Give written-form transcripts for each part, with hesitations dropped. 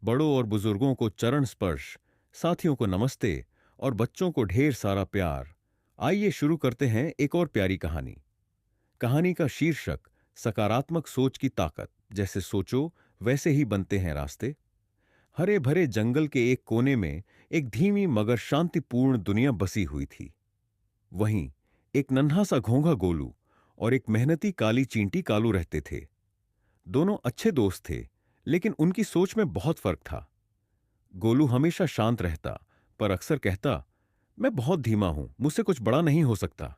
बड़ों और बुजुर्गों को चरण स्पर्श, साथियों को नमस्ते और बच्चों को ढेर सारा प्यार। आइए शुरू करते हैं एक और प्यारी कहानी। कहानी का शीर्षक सकारात्मक सोच की ताकत। जैसे सोचो वैसे ही बनते हैं रास्ते। हरे भरे जंगल के एक कोने में एक धीमी मगर शांतिपूर्ण दुनिया बसी हुई थी। वहीं एक नन्हा सा घोंघा गोलू और एक मेहनती काली चींटी कालू रहते थे। दोनों अच्छे दोस्त थे, लेकिन उनकी सोच में बहुत फर्क था। गोलू हमेशा शांत रहता, पर अक्सर कहता, मैं बहुत धीमा हूं, मुझसे कुछ बड़ा नहीं हो सकता।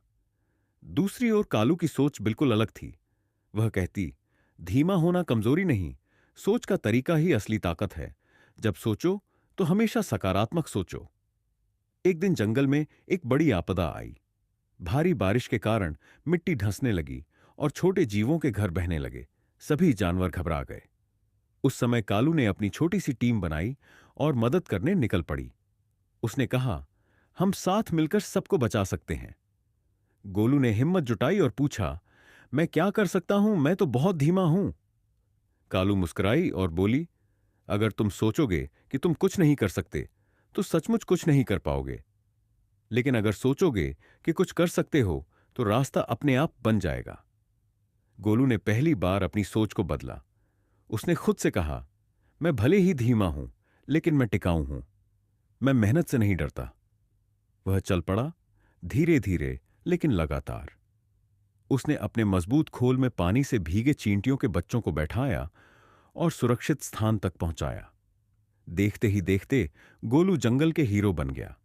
दूसरी ओर कालू की सोच बिल्कुल अलग थी। वह कहती, धीमा होना कमजोरी नहीं, सोच का तरीका ही असली ताकत है। जब सोचो तो हमेशा सकारात्मक सोचो। एक दिन जंगल में एक बड़ी आपदा आई। भारी बारिश के कारण मिट्टी धंसने लगी और छोटे जीवों के घर बहने लगे। सभी जानवर घबरा गए। उस समय कालू ने अपनी छोटी सी टीम बनाई और मदद करने निकल पड़ी। उसने कहा, हम साथ मिलकर सबको बचा सकते हैं। गोलू ने हिम्मत जुटाई और पूछा, मैं क्या कर सकता हूं, मैं तो बहुत धीमा हूं। कालू मुस्कुराई और बोली, अगर तुम सोचोगे कि तुम कुछ नहीं कर सकते तो सचमुच कुछ नहीं कर पाओगे। लेकिन अगर सोचोगे कि कुछ कर सकते हो तो रास्ता अपने आप बन जाएगा। गोलू ने पहली बार अपनी सोच को बदला। उसने खुद से कहा, मैं भले ही धीमा हूं, लेकिन मैं टिकाऊ हूं। मैं मेहनत से नहीं डरता। वह चल पड़ा, धीरे धीरे लेकिन लगातार। उसने अपने मजबूत खोल में पानी से भीगे चींटियों के बच्चों को बैठाया और सुरक्षित स्थान तक पहुंचाया। देखते ही देखते गोलू जंगल के हीरो बन गया।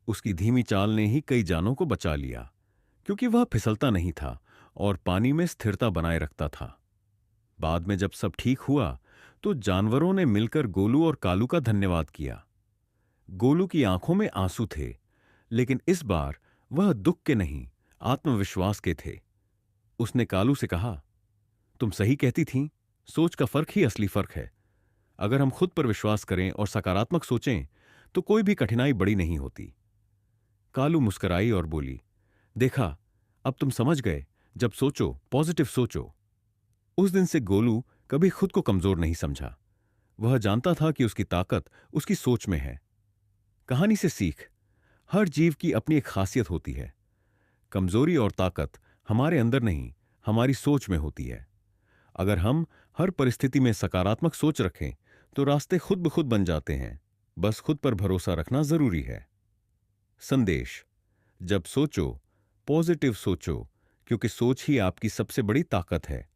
उसकी धीमी चाल ने ही कई जानों को बचा लिया, क्योंकि वह फिसलता नहीं था और पानी में स्थिरता बनाए रखता था। बाद में जब सब ठीक हुआ तो जानवरों ने मिलकर गोलू और कालू का धन्यवाद किया। गोलू की आंखों में आंसू थे, लेकिन इस बार वह दुख के नहीं, आत्मविश्वास के थे। उसने कालू से कहा, तुम सही कहती थीं, सोच का फर्क ही असली फर्क है। अगर हम खुद पर विश्वास करें और सकारात्मक सोचें तो कोई भी कठिनाई बड़ी नहीं होती। कालू मुस्कुराई और बोली, देखा, अब तुम समझ गए, जब सोचो पॉजिटिव सोचो। उस दिन से गोलू कभी खुद को कमजोर नहीं समझा। वह जानता था कि उसकी ताकत उसकी सोच में है। कहानी से सीख, हर जीव की अपनी एक खासियत होती है। कमजोरी और ताकत हमारे अंदर नहीं, हमारी सोच में होती है। अगर हम हर परिस्थिति में सकारात्मक सोच रखें तो रास्ते खुद ब खुद बन जाते हैं। बस खुद पर भरोसा रखना जरूरी है। संदेश, जब सोचो पॉजिटिव सोचो, क्योंकि सोच ही आपकी सबसे बड़ी ताकत है।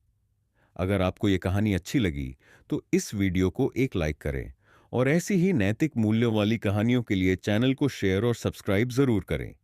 अगर आपको यह कहानी अच्छी लगी तो इस वीडियो को एक लाइक करें और ऐसी ही नैतिक मूल्यों वाली कहानियों के लिए चैनल को शेयर और सब्सक्राइब जरूर करें।